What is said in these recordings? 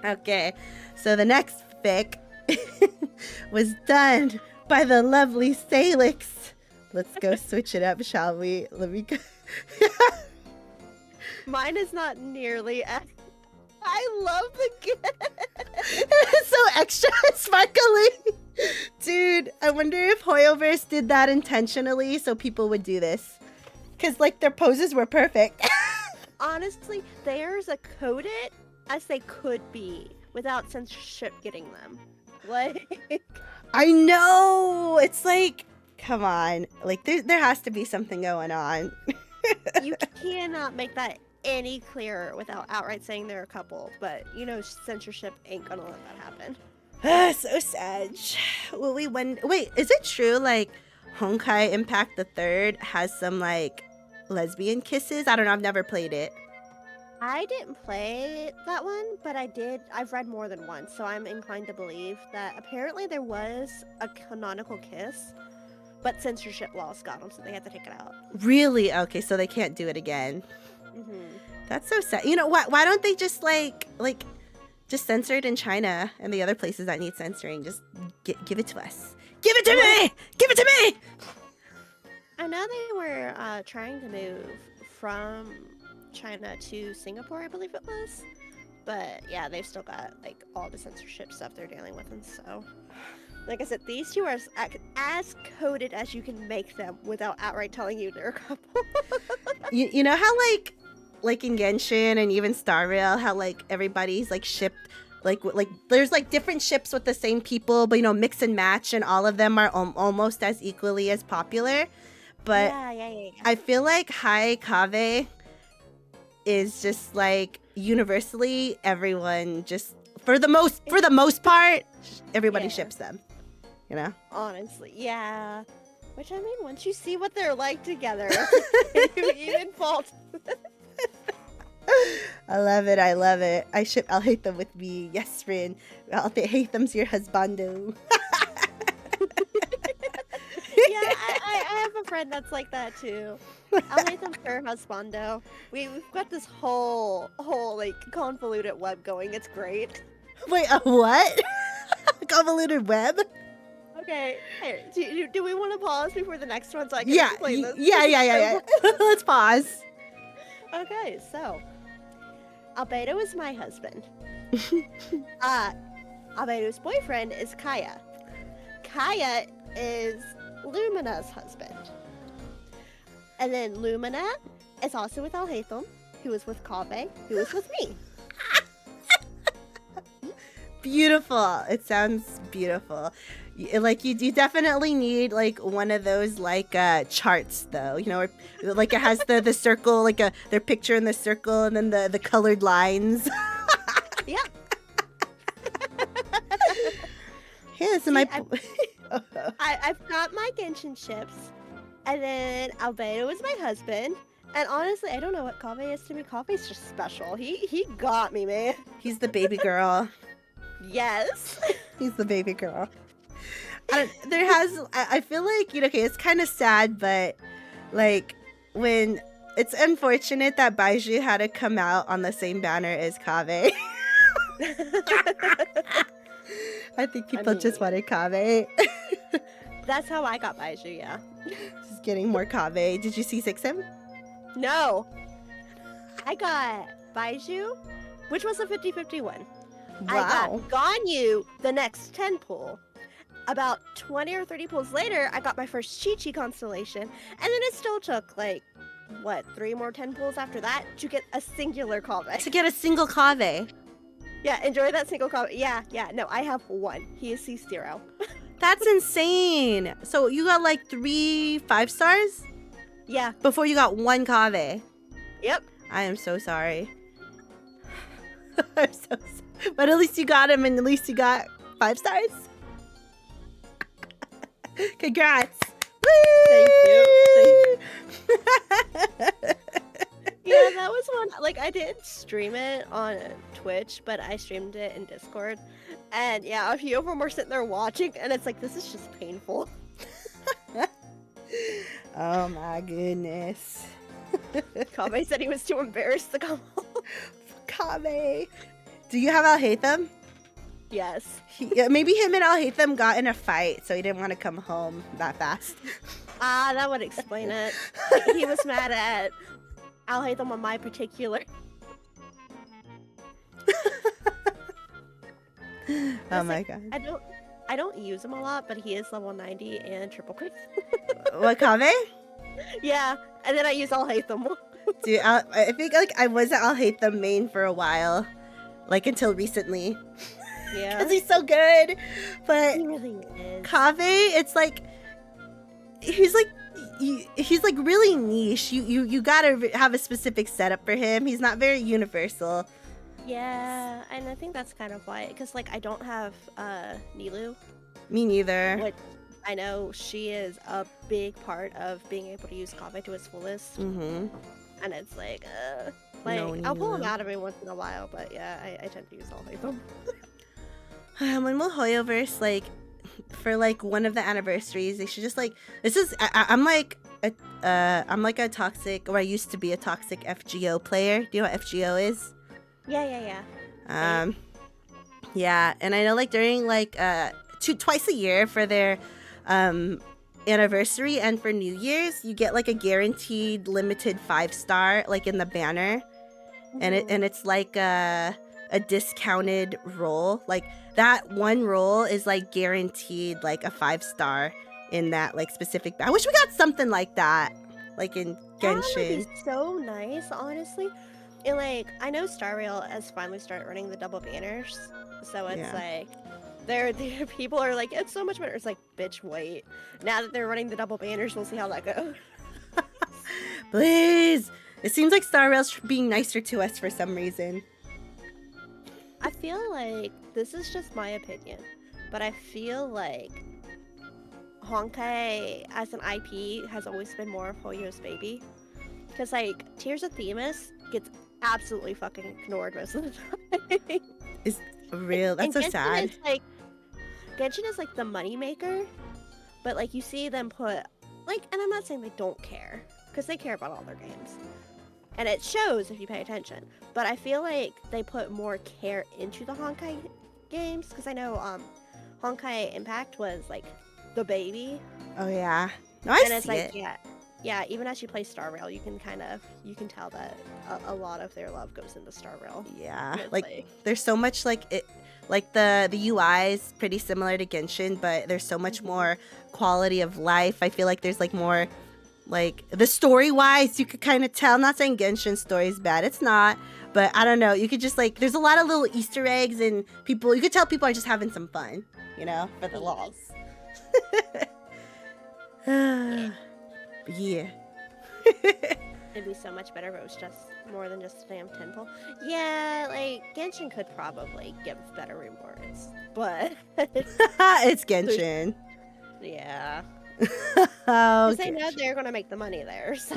Okay, so the next fic was done by the lovely Salix. Let's go switch it up, shall we? Let me go. Mine is not nearly as... I love the gift. It's so extra sparkly. Dude, I wonder if Hoyoverse did that intentionally so people would do this. Because, like, their poses were perfect. Honestly, they're as coded as they could be without censorship getting them. Like... I know! It's like, come on. Like, there has to be something going on. You cannot make that any clearer without outright saying they're a couple, but you know censorship ain't gonna let that happen. So sad. Well, wait, is it true, like, Honkai Impact the Third has some, like, lesbian kisses? I don't know, I've never played it. I didn't play that one, but I've read more than once, so I'm inclined to believe that apparently there was a canonical kiss, but censorship laws got them, so they had to take it out. Really? Okay, so they can't do it again. Mm-hmm. That's so sad. You know, why don't they just, just censor it in China and the other places that need censoring? Just give it to us. Give it to me! Give it to me! I know they were trying to move from China to Singapore, I believe it was. But yeah, they've still got like all the censorship stuff they're dealing with, and so like I said, these two are as coded as you can make them without outright telling you they're a couple. you know how like in Genshin and even Star Rail, how like everybody's like shipped, like there's like different ships with the same people, but you know, mix and match, and all of them are almost as equally as popular. But yeah. I feel like Hi Kaveh is just like universally everyone just for the most part everybody ships them, you know. Honestly, yeah. Which I mean, once you see what they're like together, you even fault. I love it. I ship Alhaitham with me. Yes, friend. Alhaitham's your husbando. Yeah, I have a friend that's like that too. Alhaitham's her husbando. We've got this whole like convoluted web going. It's great. Wait, a what? Convoluted web? Okay, here, do we want to pause before the next one so I can explain this? Yeah. Let's pause. Okay, so Albedo is my husband. Albedo's boyfriend is Kaya. Kaya is Lumina's husband. And then Lumina is also with Alhaitham, who is with Kaveh, who is with me. Beautiful. It sounds beautiful. Like you definitely need like one of those like charts though, you know, where, like it has the circle, like their picture in the circle, and then the colored lines. Yeah. Yeah, so I've got my Genshin ships, and then Albedo is my husband. And honestly, I don't know what Kaveh is to me. Kaveh's just special. He got me, man. He's the baby girl. Yes. He's the baby girl. I feel like, you know, okay, it's kind of sad, but like when it's unfortunate that Baiju had to come out on the same banner as Kaveh. I think people just wanted Kaveh. That's how I got Baiju, yeah. Just getting more Kaveh. Did you C6 him? No. I got Baiju, which was a 50-50 one. Wow. I got Ganyu the next 10 pull. About 20 or 30 pulls later, I got my first Chi-Chi constellation, and then it still took, like, what, 3 more 10 pulls after that to get a singular Kaveh. To get a single Kaveh. Yeah, enjoy that single Kaveh. Yeah, no, I have one. He is C0. That's insane. So you got, like, 3 5-stars? Yeah. Before you got 1 Kaveh. Yep. I am so sorry. I'm so sorry. But at least you got him, and at least you got 5 stars. Congrats. Thank you. Yeah, that was one. Like, I didn't stream it on Twitch, but I streamed it in Discord. And yeah, a few of them were sitting there watching, and it's like, this is just painful. Oh my goodness. Kaveh said he was too embarrassed to come home. Kaveh. Do you have Alhaitham? Yes. Maybe him and Alhaitham got in a fight, so he didn't want to come home that fast. That would explain it. He was mad at Alhaitham on my particular. Oh my god. I don't use him a lot, but he is level 90 and triple crit. What, Kaveh? Yeah, and then I use Alhaitham. Dude, I think like I was at Alhaitham main for a while, like until recently. Yeah. Because he's so good. But He really is. Kaveh, it's like he's like really niche. You gotta have a specific setup for him. He's not very universal. Yeah, and I think that's kind of why, because like I don't have Nilu, Me neither. which I know she is a big part of being able to use Kaveh to its fullest, Mm-hmm. and it's like No I'll pull him Nilu. out every once in a while, but yeah, I tend to use Alhaitham. When will Hoyoverse, like, for like one of the anniversaries, they should just like I'm like a toxic, or I used to be a toxic FGO player. Do you know what FGO is? Yeah. Yeah, and I know like during like twice a year for their anniversary and for New Year's, you get like a guaranteed limited 5-star like in the banner, and it's like a discounted role. Like that one role is like guaranteed like a 5-star in that like specific. I wish we got something like that, like in That would Genshin. be so nice, honestly. And like I know Star Rail has finally started running the double banners, so it's Yeah. like they're people are like, it's so much better. It's like, bitch, wait. Now that they're running the double banners, we'll see how that goes. Please. It seems like Star Rail's being nicer to us for some reason. I feel like this is just my opinion, but I feel like Honkai as an IP has always been more of Hoyo's baby. Because like Tears of Themis gets absolutely fucking ignored most of the time. It's real. That's so And sad. Genshin is like the moneymaker, but like you see them put like, and I'm not saying they don't care, because they care about all their games, and it shows if you pay attention. But I feel like they put more care into the Honkai games, because I know Honkai Impact was like the baby, Oh yeah. No, I and it's see like it. yeah. Even as you play Star Rail, you can tell that a lot of their love goes into Star Rail. Yeah. It's Like there's so much like it. Like the UI is pretty similar to Genshin, but there's so much more quality of life. I feel like there's like more, like the story wise, you could kind of tell. I'm not saying Genshin's story is bad, it's not, but I don't know. You could just like, there's a lot of little Easter eggs, and people, you could tell people are just having some fun, you know, for the lols. Yeah. It'd be so much better if it was just more than just a damn temple. Yeah, like Genshin could probably give better rewards, but It's Genshin. yeah, Oh, because they know they're gonna make the money there. So.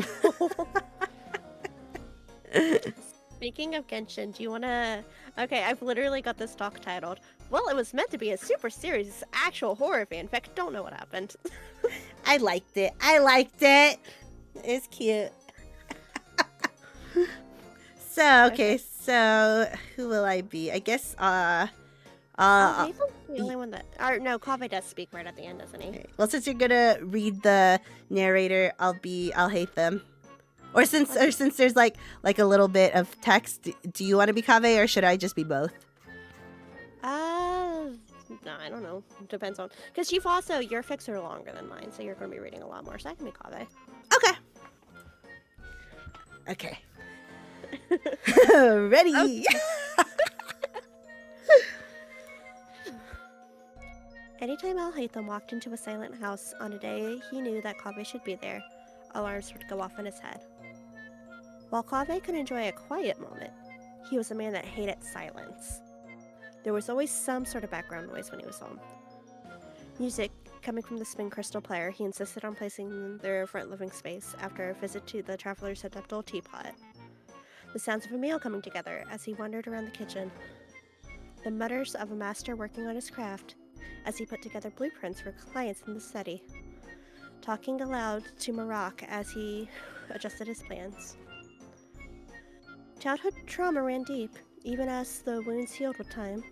Speaking of Genshin, do you wanna? Okay, I've literally got this talk titled, "Well, it was meant to be a super serious actual horror fanfic. Don't know what happened." I liked it. It's cute. So, okay, so who will I be? I guess, Alhaitham's the only one that, or no, Kaveh does speak right at the end, doesn't he? okay. Well, since you're gonna read the narrator, I'll be Alhaitham. Or since there's like a little bit of text, do you want to be Kaveh, or should I just be both? No, I don't know. Depends on, because you've also, your fics are longer than mine, so you're gonna be reading a lot more. So I can be Kaveh. Okay. Ready. Anytime Alhaitham walked into a silent house on a day he knew that Kaveh should be there, alarms would go off in his head. While Kaveh could enjoy a quiet moment, he was a man that hated silence. There was always some sort of background noise when he was home. Music coming from the spin crystal player he insisted on placing in their front living space after a visit to the traveler's adaptable teapot. The sounds of a meal coming together as he wandered around the kitchen. the mutters of a master working on his craft as he put together blueprints for clients in the city, talking aloud to Marak as he adjusted his plans. Childhood trauma ran deep, even as the wounds healed with time.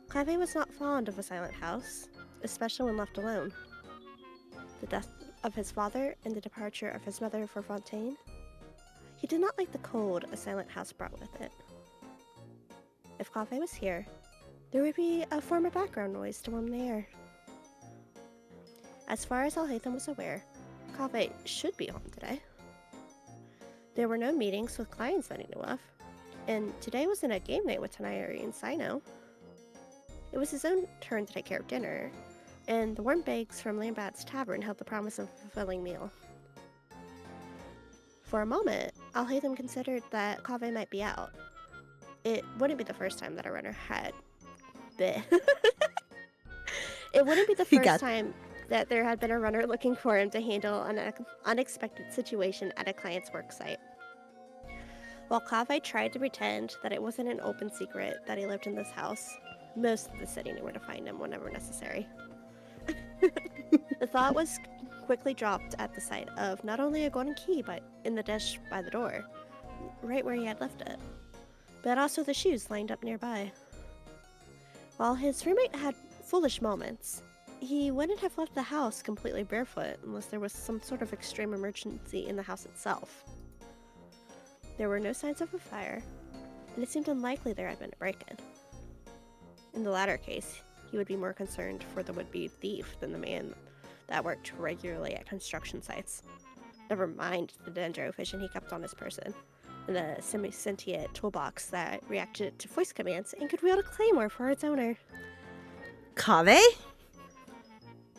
Kaveh was not fond of a silent house, especially when left alone. The death of his father and the departure of his mother for Fontaine, he did not like the cold a silent house brought with it. If Kaveh was here, there would be a form of background noise to warm the air. As far as Alhaitham was aware, Kaveh should be home today. There were no meetings with clients that he knew of, and today wasn't a game night with Tanayari and Sino. It was his own turn to take care of dinner, and the warm bakes from Lambat's tavern held the promise of a fulfilling meal. For a moment, Alhaitham considered that Kaveh might be out. It wouldn't be the first time that a runner had... It wouldn't be the first time that there had been a runner looking for him to handle an unexpected situation at a client's work site. While Kaveh tried to pretend that it wasn't an open secret that he lived in this house, most of the city knew where to find him whenever necessary. The thought was quickly dropped at the sight of not only a golden key, but in the dish by the door, right where he had left it, but also the shoes lined up nearby. While his roommate had foolish moments, he wouldn't have left the house completely barefoot unless there was some sort of extreme emergency in the house itself. There were no signs of a fire, and it seemed unlikely there had been a break-in. In the latter case, he would be more concerned for the would-be thief than the man that worked regularly at construction sites. Never mind the dendro vision he kept on his person, and the semi-sentient toolbox that reacted to voice commands and could wield a claymore for its owner. Kaveh?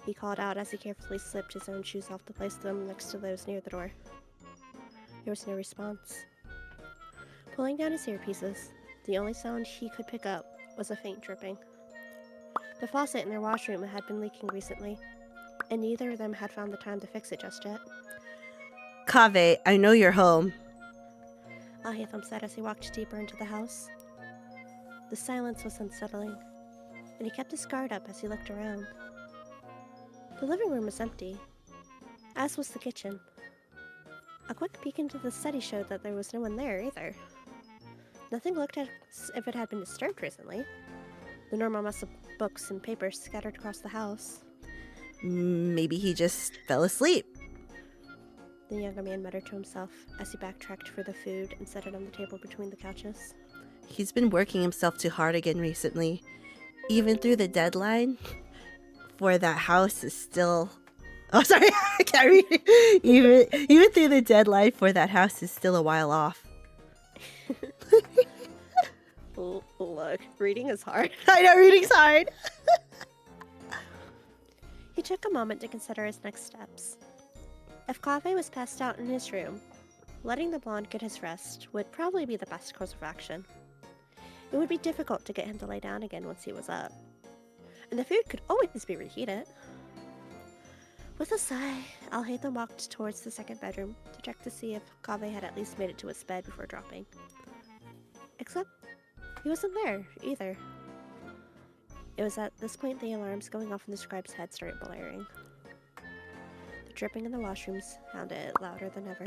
He called out as he carefully slipped his own shoes off to place them next to those near the door. There was no response. Pulling down his earpieces, the only sound he could pick up was a faint dripping. The faucet in their washroom had been leaking recently, and neither of them had found the time to fix it just yet. Kaveh, I know you're home. Alhaitham said as he walked deeper into the house. The silence was unsettling, and he kept his guard up as he looked around. The living room was empty, as was the kitchen. A quick peek into the study showed that there was no one there either. Nothing looked as if it had been disturbed recently. The normal mess of books and papers scattered across the house. Maybe he just fell asleep. The younger man muttered to himself as he backtracked for the food and set it on the table between the couches. He's been working himself too hard again recently. Even through the deadline for that house is still... Oh, sorry, I can't read it. Even through the deadline for that house is still a while off. Look, reading is hard. I know, reading's hard. He took a moment to consider his next steps. If Kaveh was passed out in his room, letting the blonde get his rest would probably be the best course of action. It would be difficult to get him to lay down again once he was up. And the food could always be reheated. With a sigh, Alhaitham walked towards the second bedroom to check to see if Kaveh had at least made it to his bed before dropping. Except, he wasn't there, either. It was at this point the alarms going off in the scribe's head started blaring. The dripping in the washrooms sounded louder than ever.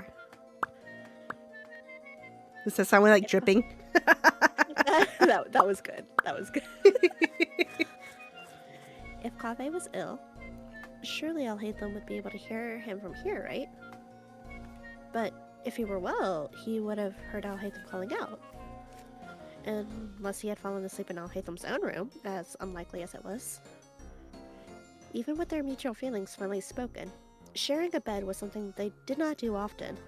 Does that sound like dripping? that was good. That was good. If Kaveh was ill, surely Alhaitham would be able to hear him from here, right? But if he were well, he would have heard Alhaitham calling out. Unless he had fallen asleep in Alhaitham's own room, as unlikely as it was. Even with their mutual feelings finally spoken, sharing a bed was something they did not do often.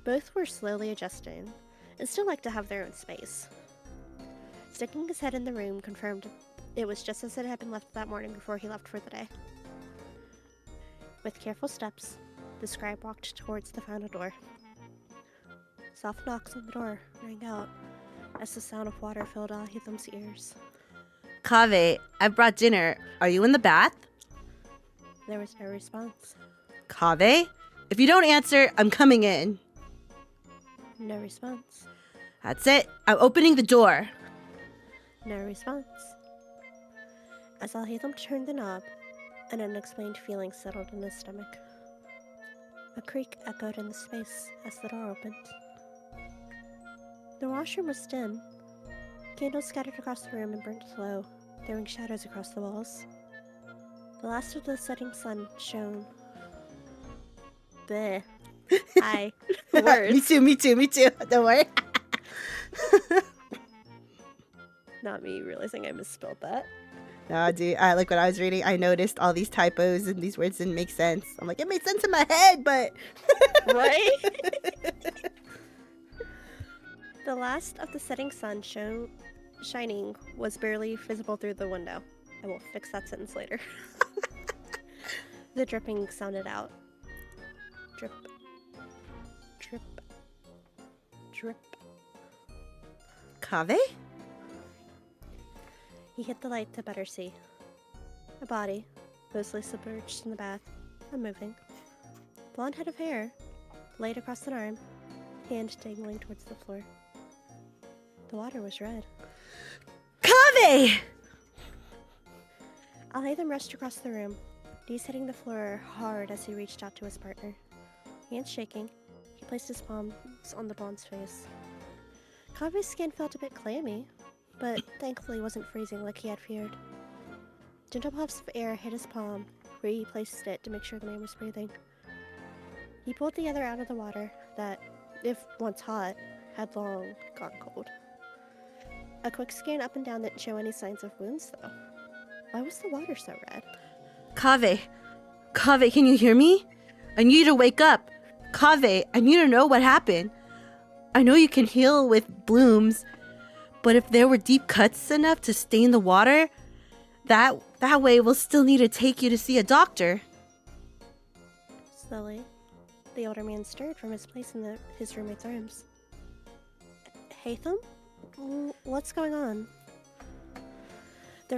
Both were slowly adjusting, and still liked to have their own space. Sticking his head in the room confirmed it was just as it had been left that morning before he left for the day. With careful steps, the scribe walked towards the final door. Soft knocks on the door rang out as the sound of water filled Alhaitham's ears. Kaveh, I brought dinner. Are you in the bath? There was no response. Kaveh? If you don't answer, I'm coming in. No response. That's it. I'm opening the door. No response. As Alhaitham turned the knob, an unexplained feeling settled in his stomach. A creak echoed in the space as the door opened. The washroom was dim. Candles scattered across the room and burnt low, throwing shadows across the walls. The last of the setting sun shone. Bleh. Words. Me too. Don't worry. Not me realizing I misspelled that. No, dude, like when I was reading, I noticed all these typos and these words didn't make sense. I'm like, it made sense in my head, but... Right? The last of the setting sun shining was barely visible through the window. I will fix that sentence later. The dripping sounded out. Drip. Drip. Drip. Kaveh? He hit the light to better see. A body, mostly submerged in the bath, unmoving. Blonde head of hair, laid across an arm, hand dangling towards the floor. The water was red. Kaveh! Alhaitham rushed across the room, knees hitting the floor hard as he reached out to his partner. Hands shaking, he placed his palms on the blonde's face. Kaveh's skin felt a bit clammy, but thankfully wasn't freezing like he had feared. Gentle puffs of air hit his palm, where he placed it to make sure the man was breathing. He pulled the other out of the water that, if once hot, had long gone cold. A quick scan up and down didn't show any signs of wounds, though. Why was the water so red? Kaveh, can you hear me? I need you to wake up. Kaveh, I need to know what happened. I know you can heal with blooms, but if there were deep cuts enough to stain the water, that way we'll still need to take you to see a doctor. Slowly, the older man stirred from his place in his roommate's arms. Haytham? What's going on? The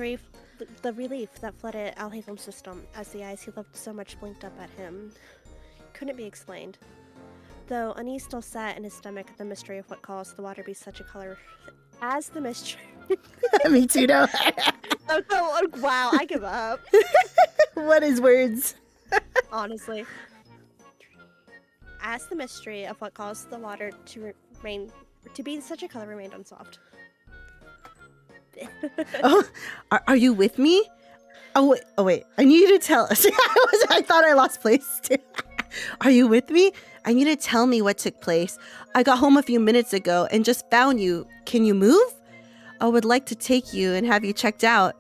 relief that flooded Alhaitham's system as the eyes he loved so much blinked up at him couldn't be explained. Though unease still sat in his stomach at the mystery of what caused the water to be such a color as the mystery. Me too, no. Oh, wow, I give up. What is words? Honestly. As the mystery of what caused the water to be such a color remained unsolved. Oh, are you with me? Oh wait. I need you to tell us. I thought I lost place too. Are you with me? I need you to tell me what took place. I got home a few minutes ago and just found you. Can you move? I would like to take you and have you checked out.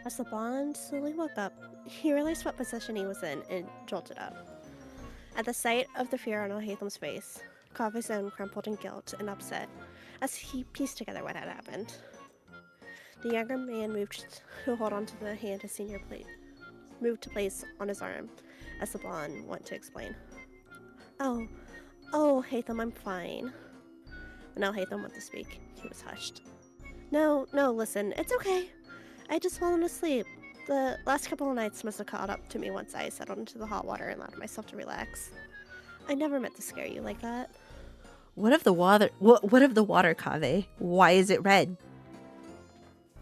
As the blonde slowly woke up, he realized what position he was in and jolted up. At the sight of the fear on Alhaitham's face, Kaveh's own crumpled in guilt and upset as he pieced together what had happened. The younger man moved to hold onto the hand his senior moved to place on his arm as the blonde went to explain. Oh, Haytham, I'm fine. When Alhaitham went to speak, he was hushed. No, listen, it's okay. I just fallen asleep. The last couple of nights must have caught up to me once I settled into the hot water and allowed myself to relax. I never meant to scare you like that. What of the water? What of the water, Kaveh? Why is it red?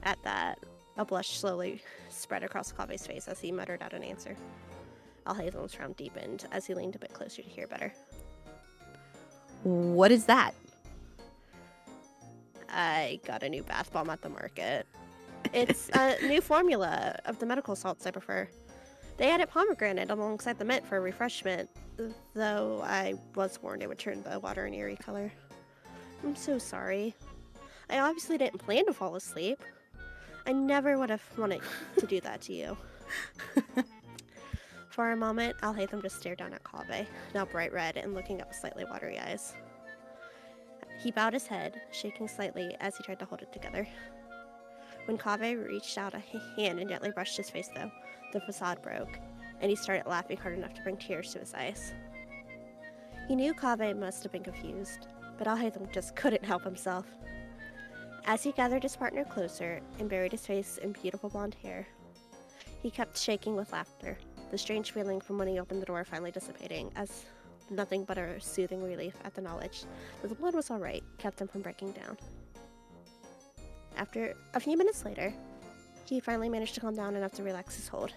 At that, a blush slowly spread across Kaveh's face as he muttered out an answer. Alhaitham's frown deepened as he leaned a bit closer to hear better. What is that? I got a new bath bomb at the market. It's a new formula of the medical salts I prefer. They added pomegranate alongside the mint for refreshment, though I was warned it would turn the water an eerie color. I'm so sorry. I obviously didn't plan to fall asleep. I never would have wanted to do that to you. For a moment, Alhaitham just stared down at Kaveh, now bright red and looking up with slightly watery eyes. He bowed his head, shaking slightly as he tried to hold it together. When Kaveh reached out a hand and gently brushed his face, though, the facade broke, and he started laughing hard enough to bring tears to his eyes. He knew Kaveh must have been confused, but Alhaitham just couldn't help himself. As he gathered his partner closer and buried his face in beautiful blonde hair, he kept shaking with laughter, the strange feeling from when he opened the door finally dissipating, as nothing but a soothing relief at the knowledge that the blood was alright kept him from breaking down. after a few minutes later, he finally managed to calm down enough to relax his hold.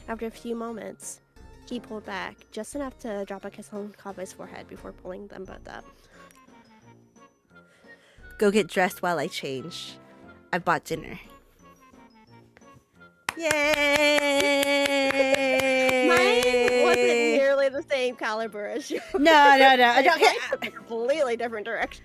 After a few moments, he pulled back just enough to drop a kiss on Kaveh's forehead before pulling them both up. Go get dressed while I change. I bought dinner. Yay! Mine wasn't nearly the same caliber as yours. No. It went a completely different direction.